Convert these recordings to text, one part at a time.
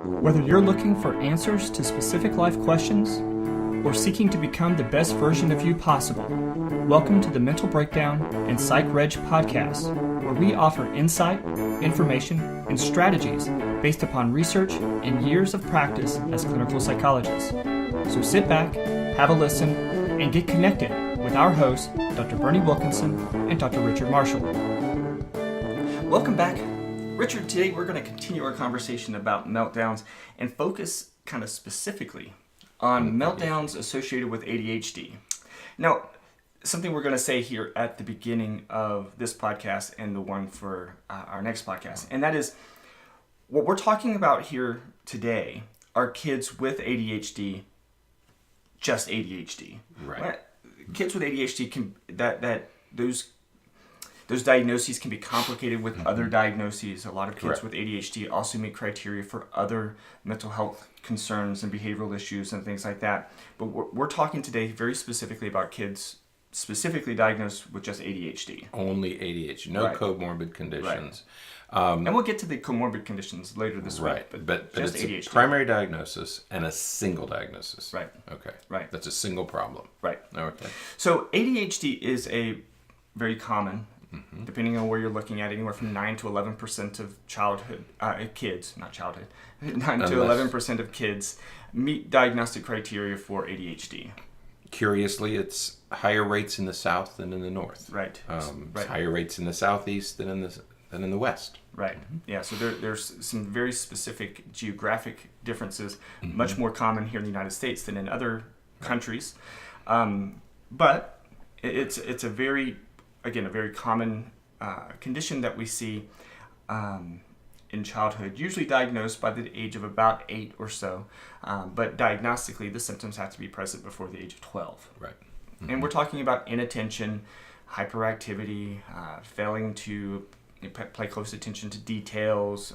Whether you're looking for answers to specific life questions or seeking to become the best version of you possible, welcome to the Mental Breakdown and Psychreg podcast, where we offer insight, information, and strategies based upon research and years of practice as clinical psychologists. So sit back, have a listen, and get connected with our hosts, Dr. Berney Wilkinson and Dr. Richard Marshall. Welcome back. Richard, today we're going to continue our conversation about meltdowns and focus kind of specifically on meltdowns associated with ADHD. Now, something we're going to say here at the beginning of this podcast and the one for our next podcast, and that is what we're talking about here today are kids with ADHD, just ADHD. Right. Kids with ADHD can those diagnoses can be complicated with other diagnoses. A lot of kids Correct. with ADHD also meet criteria for other mental health concerns and behavioral issues and things like that. But we're talking today very specifically about kids specifically diagnosed with just ADHD. Only ADHD, no Right. comorbid conditions. And we'll get to the comorbid conditions later this week. But just it's ADHD. a primary diagnosis and a single diagnosis. Right. Okay. Right. That's a single problem. Right. Okay. So ADHD is a very common, depending on where you're looking at, anywhere from 9 to 11% of kids, not childhood, 9 to 11% of kids meet diagnostic criteria for ADHD. Curiously, it's higher rates in the South than in the North. Right. It's higher rates in the Southeast than in the West. Right. Yeah. So there's some very specific geographic differences, much more common here in the United States than in other countries, but it's a very common condition that we see in childhood, usually diagnosed by the age of about 8 or so, but diagnostically the symptoms have to be present before the age of 12. Right. And we're talking about inattention, hyperactivity, failing to pay close attention to details,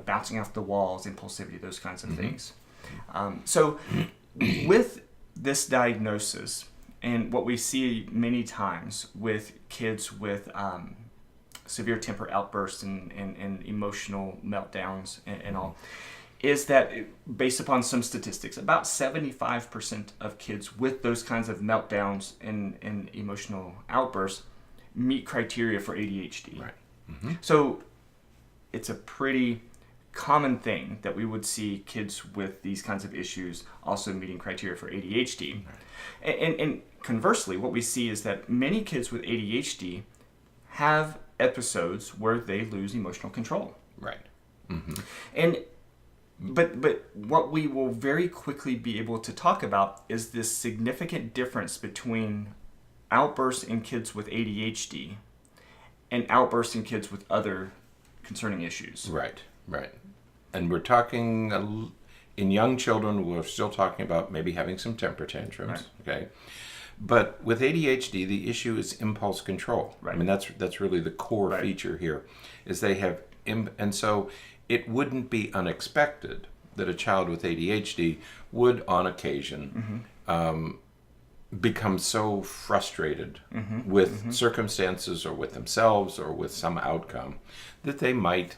bouncing off the walls, impulsivity, those kinds of things. So with this diagnosis, and what we see many times with kids with severe temper outbursts and emotional meltdowns and all, is that based upon some statistics, about 75% of kids with those kinds of meltdowns and emotional outbursts meet criteria for ADHD. Right. So it's a pretty common thing that we would see kids with these kinds of issues also meeting criteria for ADHD. Right. And conversely, what we see is that many kids with ADHD have episodes where they lose emotional control. Right. But what we will very quickly be able to talk about is this significant difference between outbursts in kids with ADHD and outbursts in kids with other concerning issues. Right. Right. And we're talking in young children. We're still talking about maybe having some temper tantrums. Right. Okay. But with ADHD, the issue is impulse control. Right. I mean, that's really the core feature here, is they have, and so it wouldn't be unexpected that a child with ADHD would, on occasion, become so frustrated with circumstances or with themselves or with some outcome that they might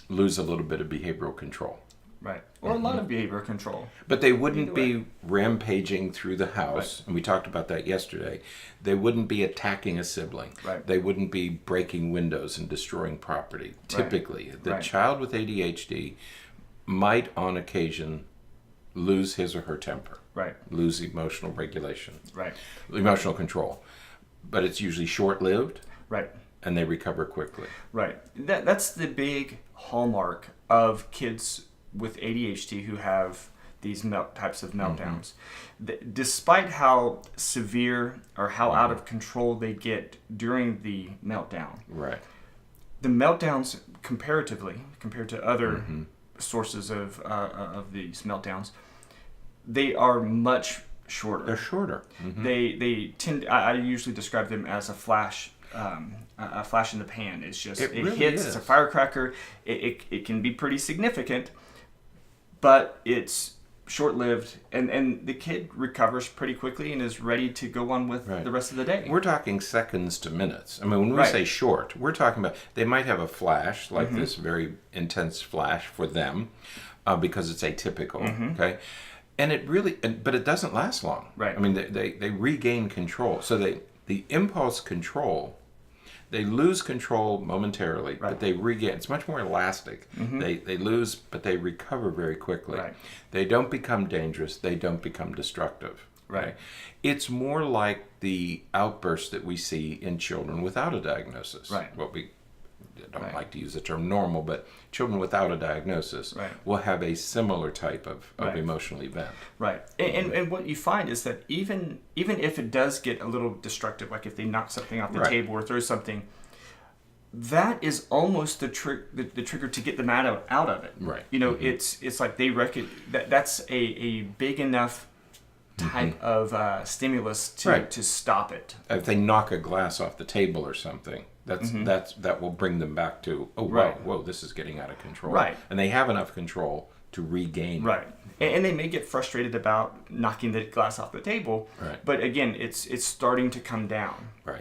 lose a little bit of behavioral control. Right. Or a lot of behavioral control. But they wouldn't be rampaging through the house, and we talked about that yesterday. They wouldn't be attacking a sibling. Right. They wouldn't be breaking windows and destroying property. Typically, the child with ADHD might, on occasion, lose his or her temper. Right. Lose emotional regulation. Right. Emotional control. But it's usually short-lived. Right. And they recover quickly. Right. That's the big hallmark of kids with ADHD who have these types of meltdowns. Despite how severe or how out of control they get during the meltdown, right? The meltdowns, comparatively, compared to other sources of these meltdowns, they are much shorter. They're shorter. They tend. I usually describe them as a flash in the pan. It's just it really hits. is. It's a firecracker. It can be pretty significant, but it's short-lived, and the kid recovers pretty quickly and is ready to go on with the rest of the day. We're talking seconds to minutes. I mean, when we say short, we're talking about they might have a flash, like this very intense flash for them, because it's atypical, okay? And it really, but it doesn't last long. Right. I mean, they regain control. So the impulse control, they lose control momentarily, but they regain. It's much more elastic. They lose, but they recover very quickly. Right. They don't become dangerous. They don't become destructive. Right. It's more like the outbursts that we see in children without a diagnosis. Right. What we don't like to use the term normal, but children without a diagnosis will have a similar type of emotional event. Right. And what you find is that even if it does get a little destructive, like if they knock something off the table or throw something, that is almost the trigger to get them out of it. Right. You know, it's like they reckon that's a big enough type of stimulus to stop it. If they knock a glass off the table or something, that will bring them back to, whoa, this is getting out of control. Right. And they have enough control to regain. Right. And they may get frustrated about knocking the glass off the table. Right. But again, it's starting to come down. Right.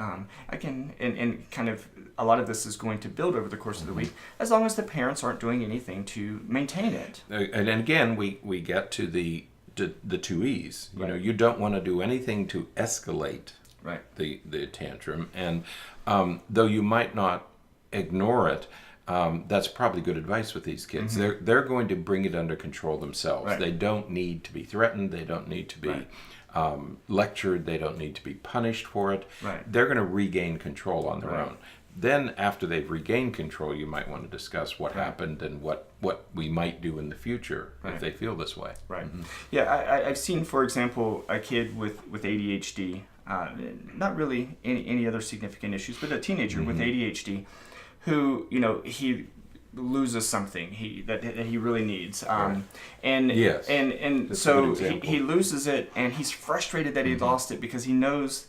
Again, and kind of a lot of this is going to build over the course of the week, as long as the parents aren't doing anything to maintain it. And again, we get to the two E's. You know, you don't want to do anything to escalate the tantrum, and though you might not ignore it, that's probably good advice with these kids. They're going to bring it under control themselves. They don't need to be threatened. They don't need to be lectured. They don't need to be punished for it. They're going to regain control on their own. Then after they've regained control, you might want to discuss what happened and what we might do in the future if they feel this way. Right. Yeah, I've seen, for example, a kid with ADHD, not really any other significant issues, but a teenager with ADHD who, you know, he loses something that he really needs. And so he loses it, and he's frustrated that he lost it because he knows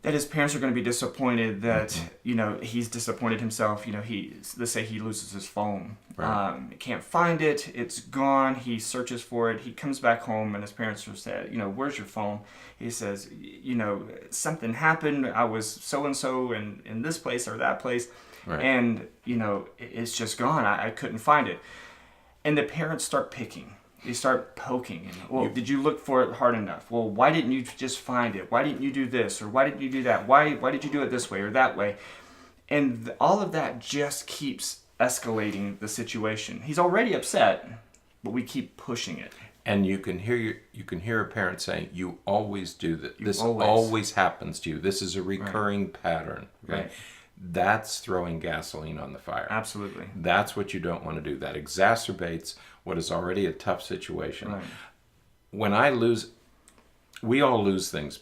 that his parents are going to be disappointed that, you know, he's disappointed himself. You know, let's say he loses his phone. Can't find it. It's gone. He searches for it. He comes back home and his parents are said, you know, where's your phone? He says, you know, something happened. I was so-and-so in this place or that place. And, you know, it's just gone. I couldn't find it. And the parents start picking. They start poking. And, well, did you look for it hard enough? Well, why didn't you just find it? Why didn't you do this? Or why didn't you do that? Why did you do it this way or that way? And all of that just keeps escalating the situation. He's already upset, but we keep pushing it. And you can hear a parent saying, "You always do that. This always happens to you. This is a recurring pattern." Okay? Right. That's throwing gasoline on the fire. Absolutely. That's what you don't want to do. That exacerbates what is already a tough situation. Right. When we all lose things,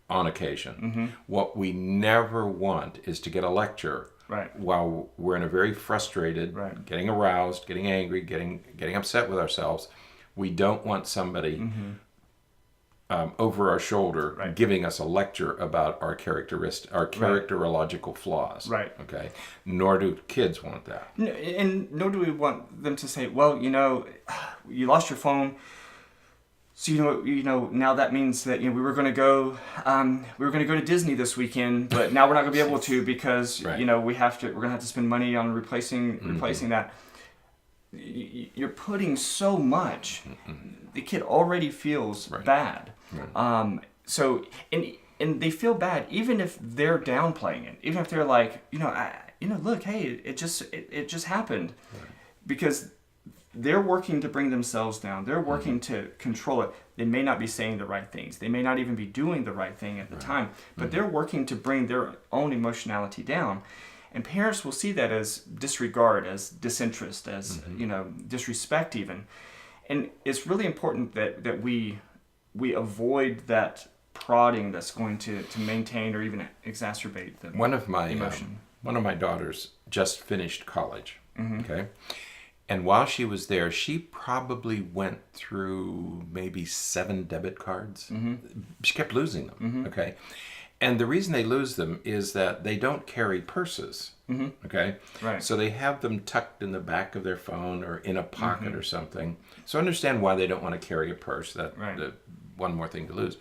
on occasion. What we never want is to get a lecture while we're in a very frustrated, getting aroused, getting angry, getting upset with ourselves. We don't want somebody over our shoulder giving us a lecture about our characterological flaws. Okay. Nor do kids want that. And nor do we want them to say, well, you know, you lost your phone, so you know now that means that, you know, we were going to go to Disney this weekend, but now we're not going to be able to because you know we're going to have to spend money on replacing that. You're putting so much. The kid already feels bad. So and they feel bad even if they're downplaying it, even if they're like, look, hey, it just happened, because they're working to bring themselves down. They're working to control it. They may not be saying the right things. They may not even be doing the right thing at the time, but they're working to bring their own emotionality down. And parents will see that as disregard, as disinterest, as disrespect even. And it's really important that we avoid that prodding that's going to maintain or even exacerbate the emotion. One of my daughters just finished college. Okay, and while she was there, she probably went through maybe 7 debit cards. She kept losing them. Okay. And the reason they lose them is that they don't carry purses. Okay? Right. So they have them tucked in the back of their phone or in a pocket or something. So understand why they don't want to carry a purse. That's one more thing to lose.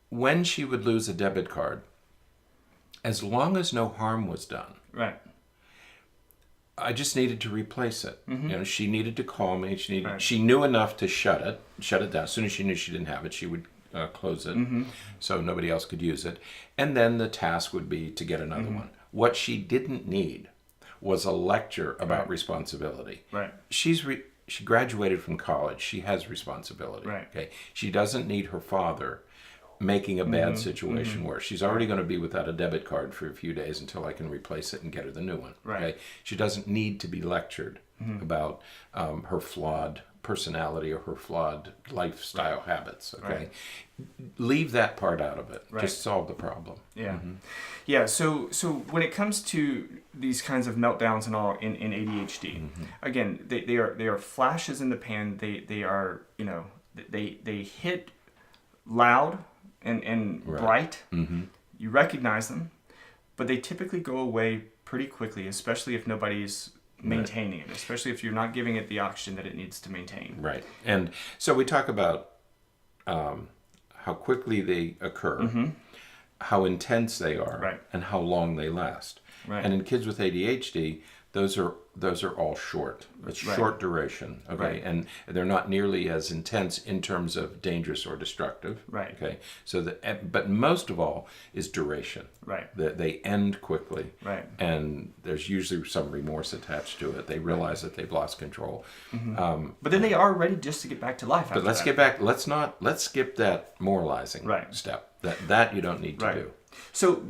When she would lose a debit card, as long as no harm was done, Right. I just needed to replace it. She needed to call me. She knew enough to shut it down. As soon as she knew she didn't have it, she would close it, so nobody else could use it. And then the task would be to get another one. What she didn't need was a lecture about responsibility. Right. She graduated from college. She has responsibility. Right. Okay. She doesn't need her father making a bad situation worse. She's already going to be without a debit card for a few days until I can replace it and get her the new one. Right. Okay? She doesn't need to be lectured about her flawed personality or her flawed lifestyle habits. Okay, Right. Leave that part out of it. Right. Just solve the problem. Yeah, yeah. So when it comes to these kinds of meltdowns and all in ADHD, again, they are flashes in the pan. They are, they hit loud and bright. You recognize them, but they typically go away pretty quickly, especially if nobody's maintaining it, especially if you're not giving it the oxygen that it needs to maintain. Right. And so we talk about how quickly they occur, how intense they are, and how long they last. Right. And in kids with ADHD, those are all short. It's short duration, okay? Right. And they're not nearly as intense in terms of dangerous or destructive. Right. Okay. So but most of all is duration. Right. That they end quickly. Right. And there's usually some remorse attached to it. They realize that they've lost control. But then they are ready just to get back to life. But let's get back. Let's skip that moralizing step. That you don't need to do. So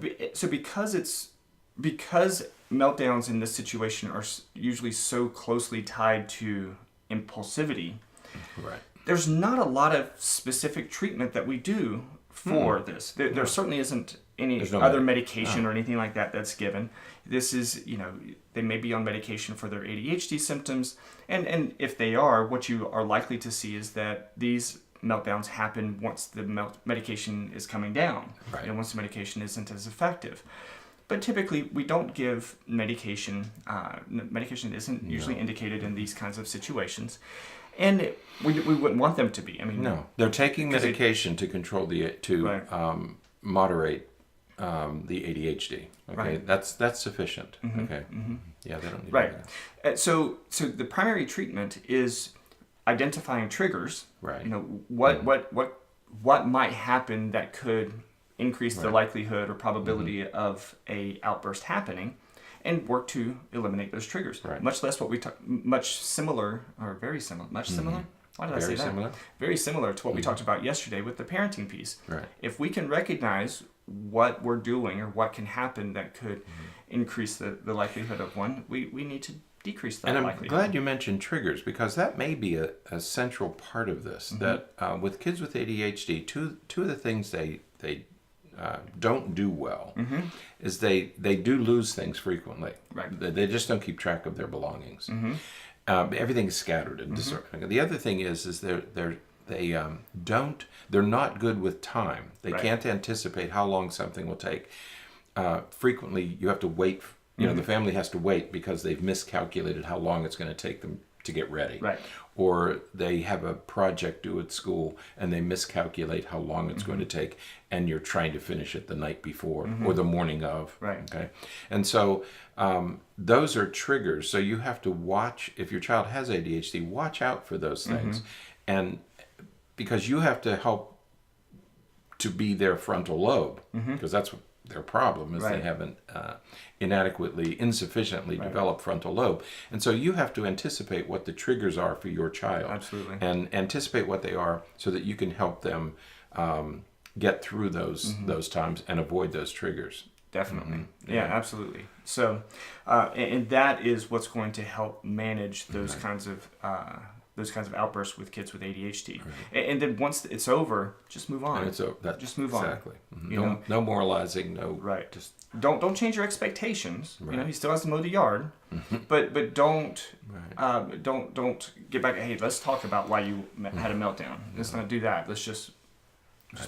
because meltdowns in this situation are usually so closely tied to impulsivity, right? There's not a lot of specific treatment that we do for this. There certainly isn't any other medication or anything like that that's given. This is, they may be on medication for their ADHD symptoms, and if they are, what you are likely to see is that these meltdowns happen once the medication is coming down, and once the medication isn't as effective. But typically, we don't give medication. Medication isn't usually indicated in these kinds of situations, and we wouldn't want them to be. I mean, no, they're taking medication to control moderate the ADHD. Okay, that's sufficient. Okay, yeah, they don't need right. So the primary treatment is identifying triggers. Right. What might happen that could increase the likelihood or probability of a outburst happening, and work to eliminate those triggers. Right. Much less what we much similar or very similar. Much similar. Why did I say that? Similar. Very similar to what we talked about yesterday with the parenting piece. Right. If we can recognize what we're doing or what can happen that could increase the likelihood of one, we need to decrease that likelihood. And I'm glad you mentioned triggers, because that may be a central part of this. That with kids with ADHD, two of the things they don't do well is they do lose things frequently. Right. They just don't keep track of their belongings. Everything's scattered and disorganized. The other thing is they're not good with time. They can't anticipate how long something will take. Frequently, you have to wait. The family has to wait because they've miscalculated how long it's going to take them to get ready. Right. Or they have a project due at school and they miscalculate how long it's going to take, and you're trying to finish it the night before or the morning of. Right. Okay. And so those are triggers. So you have to watch, if your child has ADHD, watch out for those things. And because you have to help to be their frontal lobe, because that's what their problem is. They haven't insufficiently developed frontal lobe. And so you have to anticipate what the triggers are for your child. Absolutely. And anticipate what they are so that you can help them get through those times and avoid those triggers. Definitely. Yeah, absolutely. So, and that is what's going to help manage those kinds of outbursts with kids with ADHD. Right. And then once it's over, just move on. Just move on. Exactly. No moralizing. No. Right. Just don't change your expectations. Right. He still has to mow the yard, but don't get back. Hey, let's talk about why you had a meltdown. Let's not do that. Let's just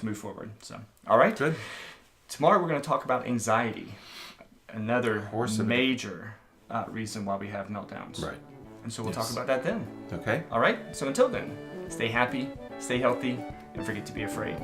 move forward. So, all right. Good. Tomorrow we're going to talk about anxiety, another Horse of it. major reason why we have meltdowns. Right. And so we'll Yes. talk about that then. Okay. All right? So until then, stay happy, stay healthy, and forget to be afraid.